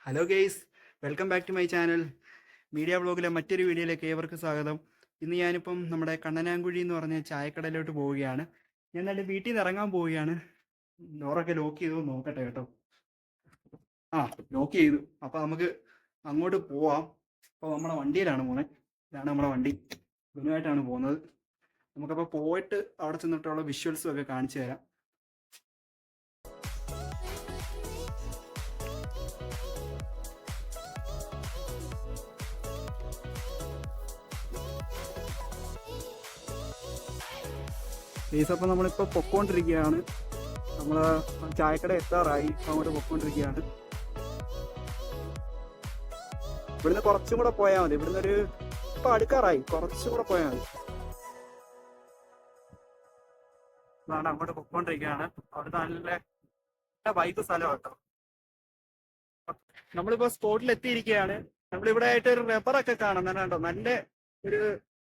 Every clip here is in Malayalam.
Hello guys, welcome back to my channel. Media ബ്ലോഗിലെ മറ്റൊരു വീഡിയോയിലേക്ക് ഏവർക്കും സ്വാഗതം. ഇന്ന് ഞാനിപ്പം നമ്മുടെ കണ്ണനാങ്കുഴി എന്ന് പറഞ്ഞ ചായക്കടയിലോട്ട് പോവുകയാണ്. ഞാൻ എൻ്റെ വീട്ടിൽ നിന്ന് ഇറങ്ങാൻ പോവുകയാണ്. ഡോറൊക്കെ ലോക്ക് ചെയ്തു നോക്കട്ടെ കേട്ടോ. ആ, ലോക്ക് ചെയ്തു. അപ്പോൾ നമുക്ക് അങ്ങോട്ട് പോവാം. അപ്പോൾ നമ്മുടെ വണ്ടിയിലാണ് പോകുന്നത്. ഇതാണ് നമ്മുടെ വണ്ടി. ഇതിനുമായിട്ടാണ് പോകുന്നത്. നമുക്കപ്പോൾ പോയിട്ട് അവിടെ ചെന്നിട്ടുള്ള വിഷ്വൽസും ഒക്കെ കാണിച്ചു തരാം. പ്ലീസ്, അപ്പോൾ നമ്മളിപ്പോൾ പൊക്കോണ്ടിരിക്കുകയാണ്. നമ്മൾ ചായക്കട എത്താറായി. അങ്ങോട്ട് പൊക്കോണ്ടിരിക്കുകയാണ്. ഇവിടുന്ന് കുറച്ചും കൂടെ പോയാൽ മതി. ഇവിടുന്ന് ഒരു ഇപ്പം അടുക്കാറായി. കുറച്ചും കൂടെ പോയാൽ മതി. അതാണ് അങ്ങോട്ട് പൊക്കോണ്ടിരിക്കുകയാണ്. അവിടെ നല്ല വൈബ് സ്ഥലം കേട്ടോ. നമ്മളിപ്പോൾ സ്പോട്ടിൽ എത്തിയിരിക്കുകയാണ്. നമ്മളിവിടെ ആയിട്ട് ഒരു റബ്ബറൊക്കെ കാണാം. കണ്ടോ, നല്ല ഒരു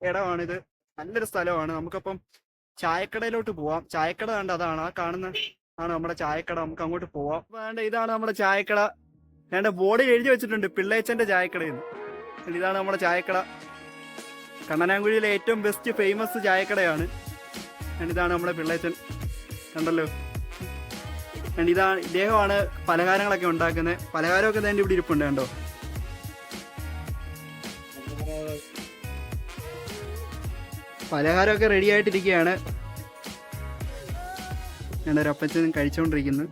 ഇടമാണിത്. നല്ലൊരു സ്ഥലമാണ്. നമുക്കപ്പം ചായക്കടയിലോട്ട് പോവാം. ചായക്കട കണ്ട അതാണ്, ആ കാണുന്ന ആണ് നമ്മുടെ ചായക്കട. നമുക്ക് അങ്ങോട്ട് പോവാം. വേണ്ട, ഇതാണ് നമ്മുടെ ചായക്കട. വേണ്ട, ബോർഡിൽ എഴുതി വെച്ചിട്ടുണ്ട് പിള്ളേച്ചന്റെ ചായക്കടയെന്ന്. ഇതാണ് നമ്മുടെ ചായക്കട. കണ്ണനാങ്കുഴിയിലെ ഏറ്റവും ബെസ്റ്റ് ഫേമസ് ചായക്കടയാണ്. ഇതാണ് നമ്മുടെ പിള്ളേച്ചൻ. കണ്ടല്ലോ, ഇദ്ദേഹമാണ് പലഹാരങ്ങളൊക്കെ ഉണ്ടാക്കുന്നത്. പലഹാരമൊക്കെ തന്നെ ഇവിടെ ഇരിപ്പുണ്ട്. കണ്ടോ, പലഹാരമൊക്കെ റെഡി ആയിട്ടിരിക്കുകയാണ്. ഒരപ്പച്ചൻ കഴിച്ചുകൊണ്ടിരിക്കുന്നു.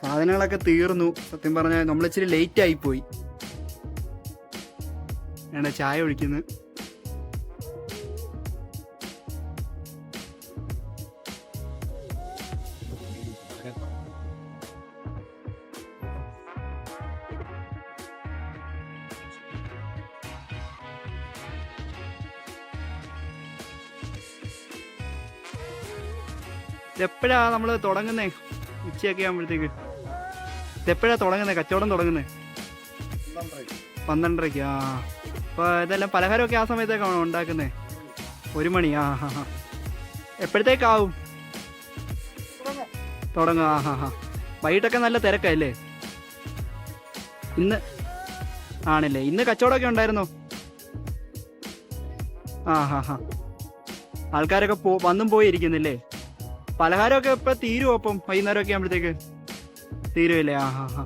സാധനങ്ങളൊക്കെ തീർന്നു. സത്യം പറഞ്ഞാൽ നമ്മളിച്ചിരി ലേറ്റ് ആയിപ്പോയി. ചായ ഒഴിക്കുന്നു. ഇതെപ്പോഴാ നമ്മൾ തുടങ്ങുന്നേ? ഉച്ചയൊക്കെ ആകുമ്പോഴത്തേക്ക്. ഇതെപ്പോഴാ തുടങ്ങുന്നത്, കച്ചവടം തുടങ്ങുന്നത്? 12:30. ആ, അപ്പോൾ ഇതെല്ലാം പലഹാരമൊക്കെ ആ സമയത്തേക്കാണോ ഉണ്ടാക്കുന്നത്? 1 മണി. ആ ഹാ ഹാ. എപ്പോഴത്തേക്കാവും തുടങ്ങുക? ആ ഹാ ഹാ. വൈകിട്ടൊക്കെ നല്ല തിരക്കല്ലേ ഇന്ന്? ആണല്ലേ, ഇന്ന് കച്ചവടമൊക്കെ ഉണ്ടായിരുന്നോ? ആ ഹാ ഹാ. ആൾക്കാരൊക്കെ വന്നും പോയി ഇരിക്കുന്നില്ലേ? പലഹാരമൊക്കെ ഇപ്പൊ തീരുമോ? അപ്പം വൈകുന്നേരമൊക്കെ ആകുമ്പോഴത്തേക്ക് തീരുമല്ലേ? ആ ഹാ ഹാ.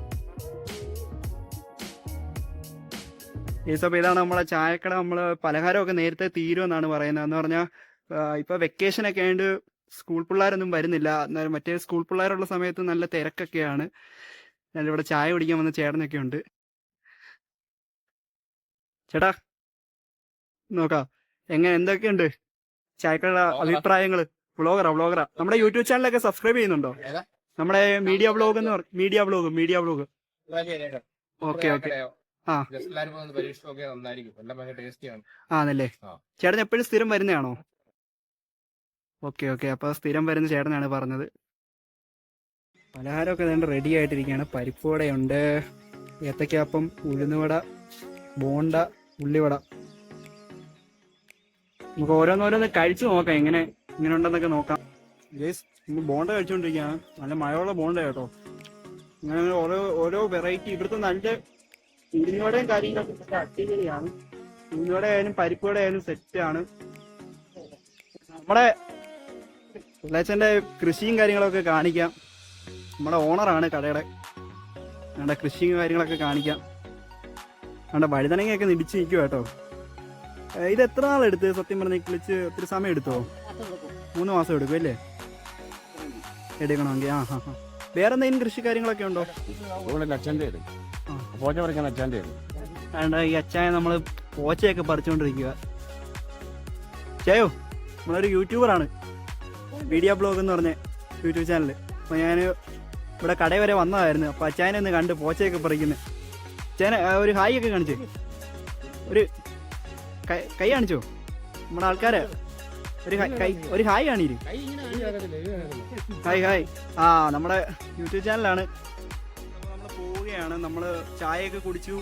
ഏസപ്പം ഇതാണ് നമ്മളെ ചായക്കട. നമ്മള് പലഹാരമൊക്കെ നേരത്തെ തീരുമെന്നാണ് പറയുന്നത്. എന്ന് പറഞ്ഞാൽ ഇപ്പൊ വെക്കേഷനൊക്കെ ആയതുകൊണ്ട് സ്കൂൾ പിള്ളേരൊന്നും വരുന്നില്ല. എന്നാലും മറ്റേ സ്കൂൾ പിള്ളേരുള്ള സമയത്ത് നല്ല തിരക്കൊക്കെയാണ്. ഞാനിവിടെ ചായ കുടിക്കാൻ വന്ന ചേട്ടനൊക്കെ ഉണ്ട്. ചേട്ടാ, നോക്കാം എന്തൊക്കെയുണ്ട് ചായക്കട അഭിപ്രായങ്ങള്? വ്ളോഗറാ. നമ്മുടെ യൂട്യൂബ് ചാനലൊക്കെ സബ്സ്ക്രൈബ് ചെയ്യുന്നുണ്ടോ? നമ്മുടെ മീഡിയ വ്ളോഗ് എന്ന് പറഞ്ഞു. Media vlog. Okay okay. ആ ആണല്ലേ. ചേട്ടൻ എപ്പോഴും സ്ഥിരം വരുന്നതാണോ? Okay okay. അപ്പൊ സ്ഥിരം വരുന്ന ചേട്ടനാണ് പറഞ്ഞത്. പലഹാരമൊക്കെ വേണ്ട റെഡി ആയിട്ടിരിക്കുകയാണ്. പരിപ്പുവടയുണ്ട്, ഏത്തക്കാപ്പം, ഉഴുന്നുവട, ബോണ്ട, ഉള്ളിവട. നമുക്ക് ഓരോന്നോരോന്ന് കഴിച്ചു നോക്കാം എങ്ങനെ ഉണ്ടെന്നൊക്കെ നോക്കാം. ഗൈസ്, നമ്മൾ ബോണ്ട കഴിച്ചുകൊണ്ടിരിക്കുകയാണ്. നല്ല മഴയുള്ള ബോണ്ട കേട്ടോ. ഇങ്ങനെ ഓരോ വെറൈറ്റി. ഇവിടുത്തെ നല്ല ഉഴുന്നുവടയും കാര്യങ്ങളൊക്കെ നല്ല അടിപൊളിയാണ്. ഉഴുന്നുവട ആയാലും പരിപ്പുവട ആയാലും സെറ്റാണ്. നമ്മുടെ പിള്ളേച്ചൻ്റെ കൃഷിയും കാര്യങ്ങളൊക്കെ കാണിക്കാം. നമ്മുടെ ഓണറാണ് കടയുടെ. നമ്മുടെ കൃഷിയും കാര്യങ്ങളൊക്കെ കാണിക്കാം. നമ്മുടെ വഴുതനങ്ങയൊക്കെ നിടിച്ച് നിൽക്കുക കേട്ടോ. ഇത് എത്ര നാളെടുത്ത് സത്യം പറഞ്ഞ കിളിച്ച്? ഒത്തിരി സമയം എടുത്തോ? 3 മാസം എടുക്കും അല്ലേ എടുക്കണമെങ്കിൽ? ആ ഹാ ഹാ. വേറെ എന്തെങ്കിലും കൃഷി കാര്യങ്ങളൊക്കെ ഉണ്ടോ? വേണ്ട, ഈ അച്ചായ നമ്മള് പോച്ചയൊക്കെ പറിച്ചുകൊണ്ടിരിക്കുക. ചായോ, നമ്മളൊരു യൂട്യൂബറാണ്. മീഡിയ ബ്ലോഗ് എന്ന് പറഞ്ഞ യൂട്യൂബ് ചാനൽ. അപ്പോൾ ഞാൻ ഇവിടെ കടയിൽ വരെ വന്നതായിരുന്നു. അപ്പോൾ അച്ചായനെ ഒന്ന് കണ്ട് പോച്ചയൊക്കെ പറിക്കുന്നത്. അച്ചായനെ ഒരു ഹായ് ഒക്കെ കാണിച്ചേ. ഒരു കൈ കാണിച്ചോ നമ്മുടെ ആൾക്കാരെ? ഒരു ഹായ് കാണിയിരു. ഹായ്. ആ, നമ്മുടെ യൂട്യൂബ് ചാനലാണ്. നമ്മൾ പോവുകയാണ്. നമ്മൾ ചായയൊക്കെ കുടിച്ചു,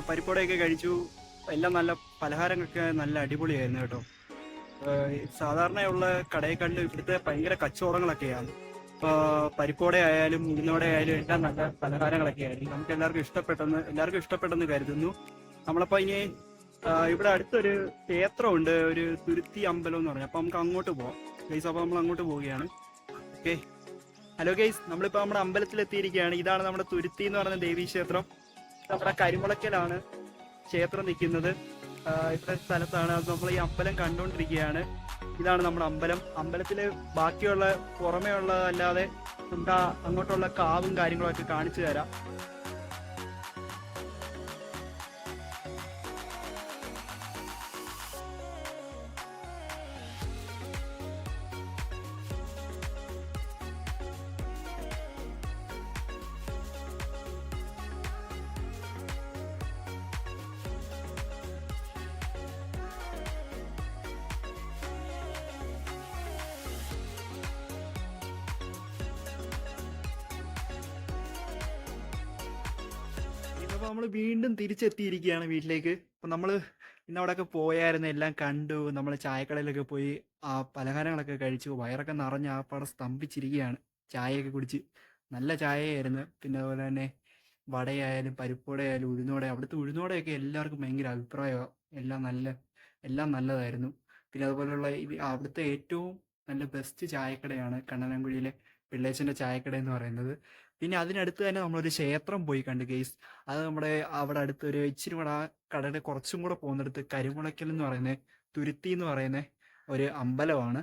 പരിപ്പോടയൊക്കെ കഴിച്ചു. എല്ലാം നല്ല പലഹാരങ്ങളൊക്കെ നല്ല അടിപൊളിയായിരുന്നു കേട്ടോ. സാധാരണയുള്ള കടയെ കണ്ട് ഇവിടുത്തെ ഭയങ്കര കച്ചവടങ്ങളൊക്കെയാണ്. പരിപ്പോടെ ആയാലും ഉഴുന്നോടെ ആയാലും എല്ലാം നല്ല പലഹാരങ്ങളൊക്കെ ആയിരിക്കും. നമുക്ക് എല്ലാവർക്കും ഇഷ്ടപ്പെട്ടെന്ന് കരുതുന്നു. നമ്മളപ്പോൾ ഇനി ഇവിടെ അടുത്തൊരു ക്ഷേത്രമുണ്ട്, ഒരു തുരുത്തി അമ്പലം എന്ന് പറഞ്ഞു. അപ്പോൾ നമുക്ക് അങ്ങോട്ട് പോവാം ഗൈസ്. അപ്പോൾ നമ്മൾ അങ്ങോട്ട് പോവുകയാണ്. ഓക്കെ, ഹലോ ഗൈസ്, നമ്മളിപ്പോൾ നമ്മുടെ അമ്പലത്തിലെത്തിയിരിക്കുകയാണ്. ഇതാണ് നമ്മുടെ തുരുത്തി എന്ന് പറയുന്ന ദേവീക്ഷേത്രം. നമ്മുടെ കരിമുളയ്ക്കലാണ് ക്ഷേത്രം നിൽക്കുന്നത്. ഇവിടെ സ്ഥലത്താണ് നമ്മൾ ഈ അമ്പലം കണ്ടുകൊണ്ടിരിക്കുകയാണ്. ഇതാണ് നമ്മുടെ അമ്പലം. അമ്പലത്തില് ബാക്കിയുള്ള പുറമേ ഉള്ളതല്ലാതെ നമുക്ക് അങ്ങോട്ടുള്ള കാവും കാര്യങ്ങളൊക്കെ കാണിച്ചു തരാം. അപ്പോൾ നമ്മൾ വീണ്ടും തിരിച്ചെത്തിയിരിക്കുകയാണ് വീട്ടിലേക്ക്. അപ്പം നമ്മൾ ഇന്ന് അവിടെയൊക്കെ പോയായിരുന്നു, എല്ലാം കണ്ടു. നമ്മൾ ചായക്കടയിലൊക്കെ പോയി ആ പലഹാരങ്ങളൊക്കെ കഴിച്ചു. വയറൊക്കെ നിറഞ്ഞ് ആ പാടെ സ്തംഭിച്ചിരിക്കുകയാണ്. ചായയൊക്കെ കുടിച്ച് നല്ല ചായയായിരുന്നു. പിന്നെ അതുപോലെ തന്നെ വടയായാലും പരിപ്പോടയായാലും ഉഴുന്നോടെ, അവിടുത്തെ ഉഴുന്നോടെയൊക്കെ എല്ലാവർക്കും ഭയങ്കര അഭിപ്രായമാണ്. എല്ലാം നല്ലതായിരുന്നു. പിന്നെ അതുപോലെയുള്ള അവിടുത്തെ ഏറ്റവും നല്ല ബെസ്റ്റ് ചായക്കടയാണ് കണ്ണനംകുഴിയിലെ പിള്ളേച്ചൻ്റെ ചായക്കട എന്ന് പറയുന്നത്. പിന്നെ അതിനടുത്ത് തന്നെ നമ്മളൊരു ക്ഷേത്രം പോയി കണ്ടു ഗെയ്സ്. അത് നമ്മുടെ അവിടെ അടുത്തൊരു ഇച്ചിരി കൂടെ ആ കടയുടെ കുറച്ചും കൂടെ പോകുന്നിടത്ത് കരിമുളയ്ക്കൽ എന്ന് പറയുന്നത്, തുരുത്തി എന്ന് പറയുന്ന ഒരു അമ്പലമാണ്.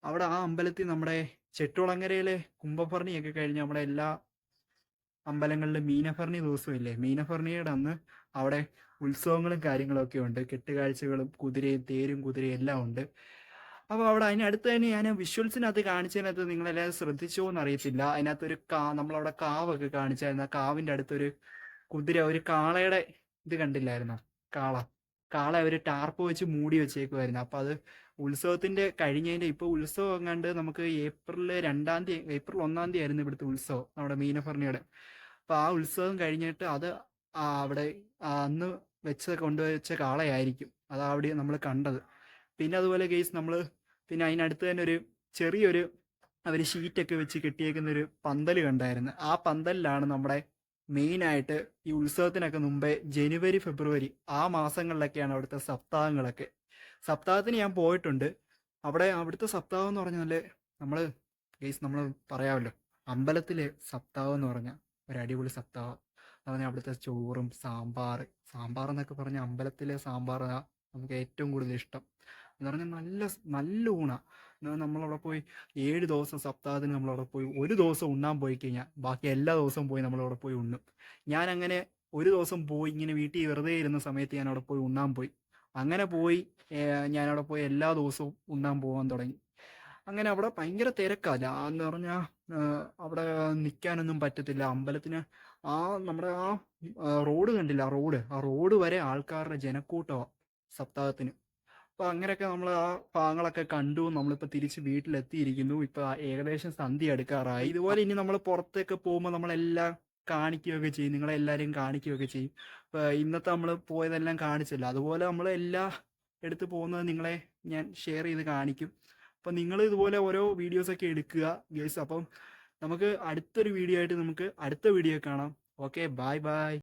അവിടെ ആ അമ്പലത്തിൽ നമ്മുടെ ചെട്ടുളങ്ങരയിലെ കുംഭഭരണിയൊക്കെ കഴിഞ്ഞ് നമ്മുടെ എല്ലാ അമ്പലങ്ങളിലും മീനഭരണി ദിവസവും ഇല്ലേ, മീനഭരണിയുടെ അന്ന് അവിടെ ഉത്സവങ്ങളും കാര്യങ്ങളൊക്കെ ഉണ്ട്. കെട്ടുകാഴ്ചകളും തേരും കുതിരയും എല്ലാം ഉണ്ട്. അപ്പോൾ അവിടെ അതിനടുത്ത് തന്നെ ഞാൻ വിഷ്വൽസിനകത്ത് കാണിച്ചതിനകത്ത് നിങ്ങളെല്ലാവരും ശ്രദ്ധിച്ചോ എന്നറിയത്തില്ല. അതിനകത്തൊരു നമ്മളവിടെ കാവൊക്കെ കാണിച്ചായിരുന്നു. ആ കാവിൻ്റെ അടുത്തൊരു ഒരു കാളയുടെ ഇത് കണ്ടില്ലായിരുന്നോ? കാള ഒരു ടാർപ്പ് വെച്ച് മൂടി വെച്ചേക്കുമായിരുന്നു. അപ്പം അത് ഉത്സവത്തിൻ്റെ കഴിഞ്ഞതിൻ്റെ ഇപ്പോൾ ഉത്സവം എങ്ങാണ്ട് നമുക്ക് ഏപ്രിൽ 1 ആയിരുന്നു ഇവിടുത്തെ ഉത്സവം, നമ്മുടെ മീനഭരണിയുടെ. അപ്പോൾ ആ ഉത്സവം കഴിഞ്ഞിട്ട് അത് അവിടെ അന്ന് കൊണ്ടുവച്ച കാളയായിരിക്കും. അതാ അവിടെ നമ്മൾ കണ്ടത്. പിന്നെ അതുപോലെ കേസ് നമ്മൾ പിന്നെ അതിനടുത്ത് തന്നെ ഒരു ചെറിയൊരു അവർ ഷീറ്റൊക്കെ വെച്ച് കെട്ടിയേക്കുന്ന ഒരു പന്തൽ കണ്ടായിരുന്നു. ആ പന്തലിലാണ് നമ്മുടെ മെയിനായിട്ട് ഈ ഉത്സവത്തിനൊക്കെ മുമ്പേ ജനുവരി ഫെബ്രുവരി ആ മാസങ്ങളിലൊക്കെയാണ് അവിടുത്തെ സപ്താഹങ്ങളൊക്കെ. സപ്താഹത്തിന് ഞാൻ പോയിട്ടുണ്ട്. അവിടുത്തെ സപ്താഹം എന്ന് പറഞ്ഞാൽ നമ്മൾ പറയാമല്ലോ, അമ്പലത്തിലെ സപ്താഹം എന്ന് പറഞ്ഞാൽ ഒരു അടിപൊളി സപ്താഹം എന്ന് പറഞ്ഞാൽ അവിടുത്തെ ചോറും സാമ്പാർ എന്നൊക്കെ പറഞ്ഞാൽ അമ്പലത്തിലെ സാമ്പാർ നമുക്ക് ഏറ്റവും കൂടുതൽ ഇഷ്ടം എന്ന് പറഞ്ഞാൽ നല്ല ഊണാണ്. നമ്മളവിടെ പോയി 7 ദിവസം സപ്താഹത്തിന് നമ്മളവിടെ പോയി ഒരു ദിവസം ഉണ്ണാൻ പോയി കഴിഞ്ഞാൽ ബാക്കി എല്ലാ ദിവസവും പോയി നമ്മളവിടെ പോയി ഉണ്ണും. ഞാനങ്ങനെ ഒരു ദിവസം പോയി ഇങ്ങനെ വീട്ടിൽ വെറുതെ ഇരുന്ന സമയത്ത് ഞാൻ അവിടെ പോയി ഉണ്ണാൻ പോയി. അങ്ങനെ പോയി ഞാനവിടെ പോയി എല്ലാ ദിവസവും ഉണ്ണാൻ പോകാൻ തുടങ്ങി. അങ്ങനെ അവിടെ ഭയങ്കര തിരക്കല്ല എന്ന് പറഞ്ഞാൽ അവിടെ നിൽക്കാനൊന്നും പറ്റത്തില്ല. അമ്പലത്തിന് നമ്മുടെ റോഡ് കണ്ടില്ല, ആ റോഡ് വരെ ആൾക്കാരുടെ ജനക്കൂട്ടമാണ് സപ്താഹത്തിന്. അപ്പോൾ അങ്ങനെയൊക്കെ നമ്മൾ ആ ഭാഗങ്ങളൊക്കെ കണ്ടു. നമ്മളിപ്പോൾ തിരിച്ച് വീട്ടിലെത്തിയിരിക്കുന്നു. ഇപ്പോൾ ഏകദേശം സന്ധ്യ എടുക്കാറായി. ഇതുപോലെ ഇനി നമ്മൾ പുറത്തേക്ക് പോകുമ്പോൾ നമ്മളെല്ലാം കാണിക്കുകയൊക്കെ ചെയ്യും, നിങ്ങളെല്ലാവരെയും കാണിക്കുകയൊക്കെ ചെയ്യും. ഇപ്പോൾ ഇന്നത്തെ നമ്മൾ പോയതെല്ലാം കാണിച്ചല്ലോ, അതുപോലെ നമ്മൾ എല്ലാ എടുത്ത് പോകുന്നത് നിങ്ങളെ ഞാൻ ഷെയർ ചെയ്ത് കാണിക്കും. അപ്പം നിങ്ങൾ ഇതുപോലെ ഓരോ വീഡിയോസൊക്കെ എടുക്കുക ഗൈസ്. അപ്പം നമുക്ക് അടുത്തൊരു വീഡിയോ ആയിട്ട് നമുക്ക് അടുത്ത വീഡിയോ കാണാം. Okay, by.